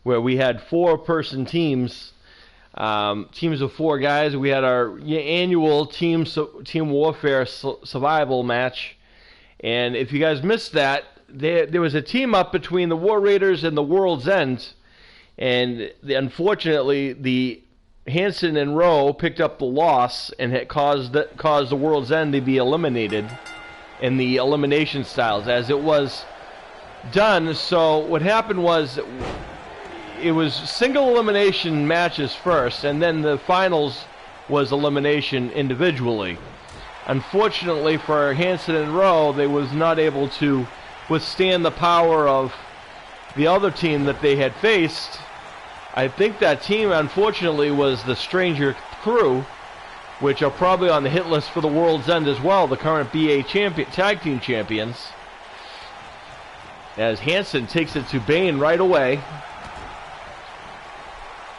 where we had 4-person teams, teams of 4 guys. We had our annual team warfare survival match, and if you guys missed that, there was a team up between the War Raiders and the World's End, and unfortunately the Hanson and Rowe picked up the loss and it caused the World's End to be eliminated in the elimination styles as it was done. So what happened was it was single elimination matches first, and then the finals was elimination individually. Unfortunately for Hanson and Rowe, they was not able to withstand the power of the other team that they had faced. I think that team, unfortunately, was the Stranger Crew, which are probably on the hit list for the World's End as well, the current BA tag team champions. As Hanson takes it to Bane right away.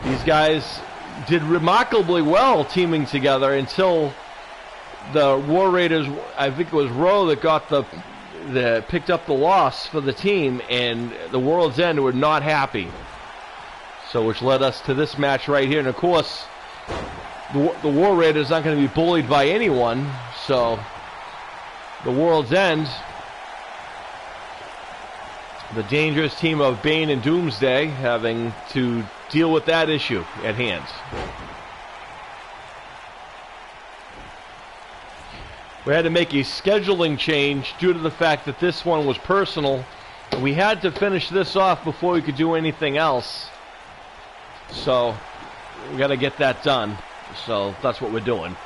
These guys did remarkably well teaming together until the War Raiders, I think it was Rowe that got picked up the loss for the team, and the World's End were not happy. So which led us to this match right here. And of course, the War Raiders aren't going to be bullied by anyone. So the World's End, the dangerous team of Bane and Doomsday, having to deal with that issue at hand. We had to make a scheduling change due to the fact that this one was personal. We had to finish this off before we could do anything else. So we got to get that done. So that's what we're doing.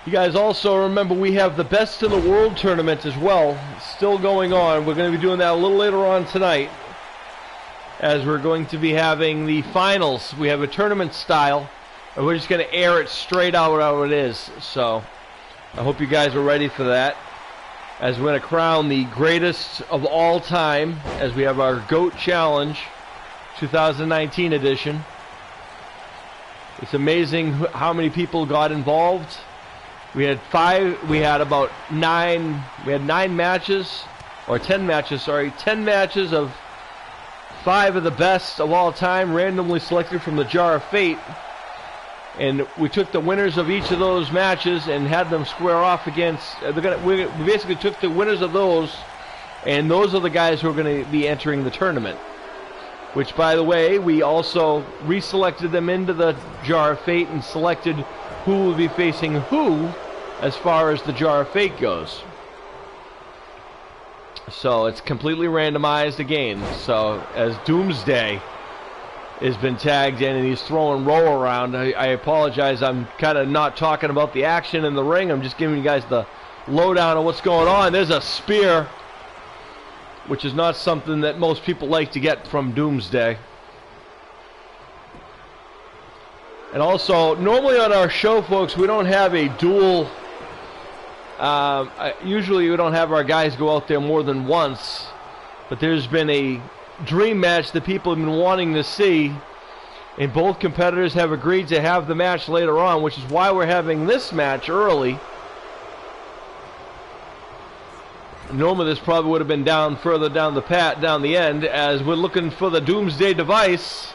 You guys also remember we have the Best in the World tournament as well, still going on. We're going to be doing that a little later on tonight, as we're going to be having the finals. We have a tournament style, and we're just going to air it straight out how it is. So I hope you guys are ready for that, as we're going to crown the greatest of all time, as we have our GOAT Challenge 2019 edition. It's amazing how many people got involved. We had 9 matches, or 10 matches, sorry, 10 matches of 5 of the best of all time, randomly selected from the Jar of Fate. And we took the winners of each of those matches and had them square off against, we basically took the winners of those, and those are the guys who are going to be entering the tournament. Which, by the way, we also reselected them into the Jar of Fate and selected who will be facing who as far as the Jar of Fate goes. So it's completely randomized again. So as Doomsday has been tagged in and he's throwing Rowe around, I apologize, I'm kind of not talking about the action in the ring. I'm just giving you guys the lowdown on what's going on. There's a spear, which is not something that most people like to get from Doomsday. And also, normally on our show, folks, we don't have a dual. Usually we don't have our guys go out there more than once. But there's been a dream match that people have been wanting to see. And both competitors have agreed to have the match later on, which is why we're having this match early. Normally this probably would have been further down the end, as we're looking for the Doomsday device.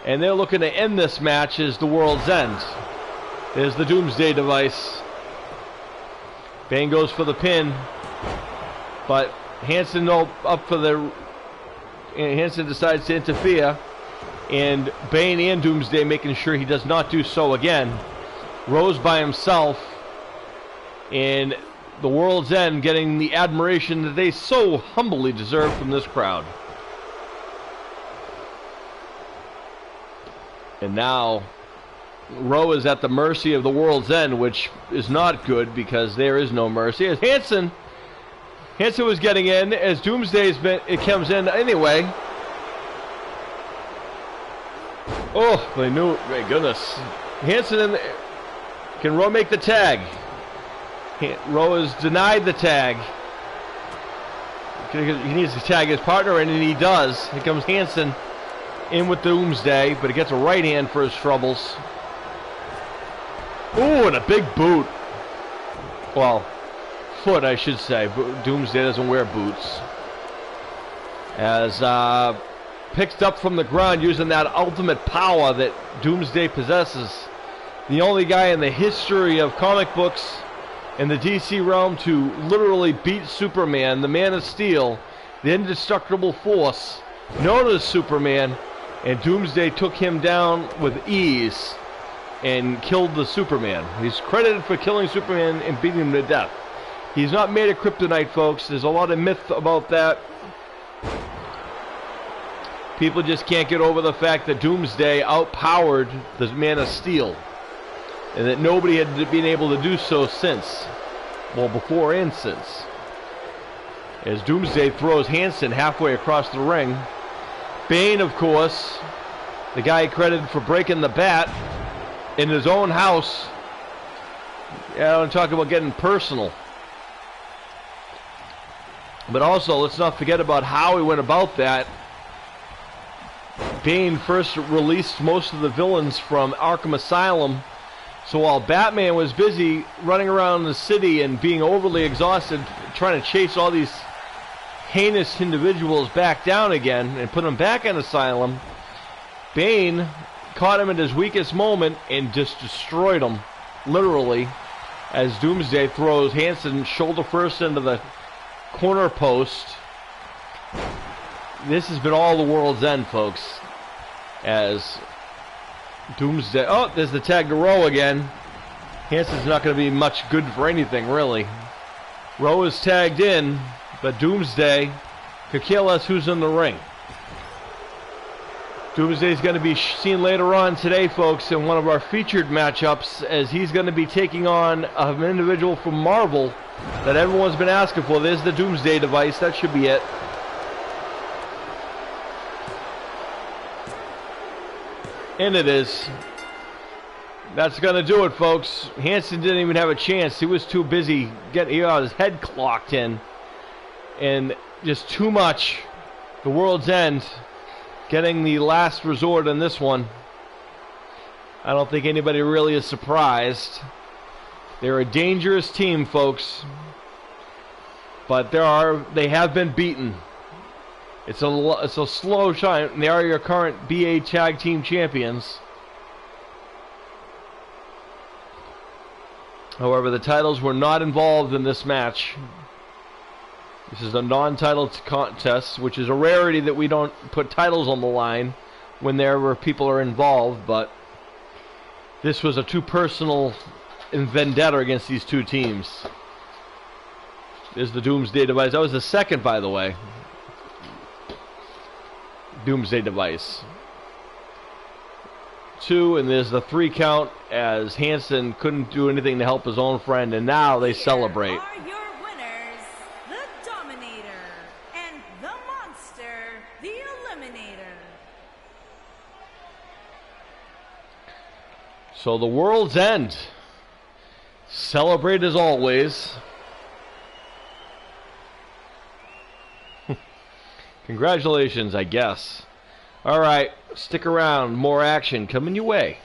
And they're looking to end this match as the World's End. There's the Doomsday device. Bane goes for the pin, but Hanson Hanson decides to interfere, and Bane and Doomsday making sure he does not do so again. Rose by himself, and the World's End getting the admiration that they so humbly deserve from this crowd. And now Rowe is at the mercy of the World's End, which is not good because there is no mercy. As Hanson was getting in, as it comes in anyway. Oh, they knew, my goodness. Hanson can Rowe make the tag? Rowe has denied the tag. He needs to tag his partner, and he does. Here comes Hanson in with Doomsday, but he gets a right hand for his troubles. Ooh, and a big boot. Well, foot, I should say. Doomsday doesn't wear boots. as picked up from the ground using that ultimate power that Doomsday possesses. The only guy in the history of comic books in the DC realm to literally beat Superman, the Man of Steel, the indestructible force known as Superman, and Doomsday took him down with ease and killed the Superman. He's credited for killing Superman and beating him to death. He's not made of kryptonite, folks. There's a lot of myth about that. People just can't get over the fact that Doomsday outpowered the Man of Steel, and that nobody had been able to do so since. Well, before and since. As Doomsday throws Hanson halfway across the ring. Bane, of course, the guy credited for breaking the bat in his own house. Yeah, I'm talking about getting personal. But also, let's not forget about how he went about that. Bane first released most of the villains from Arkham Asylum. So while Batman was busy running around the city and being overly exhausted, trying to chase all these heinous individuals back down again and put them back in Asylum, Bane caught him at his weakest moment and just destroyed him, literally, as Doomsday throws Hanson shoulder first into the corner post. This has been all the World's End, folks, as Doomsday... Oh, there's the tag to Rowe again. Hanson's not going to be much good for anything, really. Rowe is tagged in, but Doomsday could care less who's in the ring. Doomsday's going to be seen later on today, folks, in one of our featured matchups, as he's going to be taking on an individual from Marvel that everyone's been asking for. There's the Doomsday device. That should be it. And it is. That's going to do it, folks. Hanson didn't even have a chance. He was too busy getting his head clocked in. And just too much. The World's End getting the last resort in this one. I don't think anybody really is surprised. They're a dangerous team, folks. But they have been beaten. It's a slow shine, and they are your current BA Tag Team Champions. However, the titles were not involved in this match. This is a non-title contest, which is a rarity that we don't put titles on the line whenever people are involved, but this was a too personal vendetta against these two teams. There's the Doomsday device. That was the second, by the way. Doomsday device. 2, and there's the 3 count as Hanson couldn't do anything to help his own friend, and now they celebrate. Here are your winners, the Dominator and the Monster, the Eliminator. So the World's End. Celebrate as always. Congratulations, I guess. All right, stick around. More action coming your way.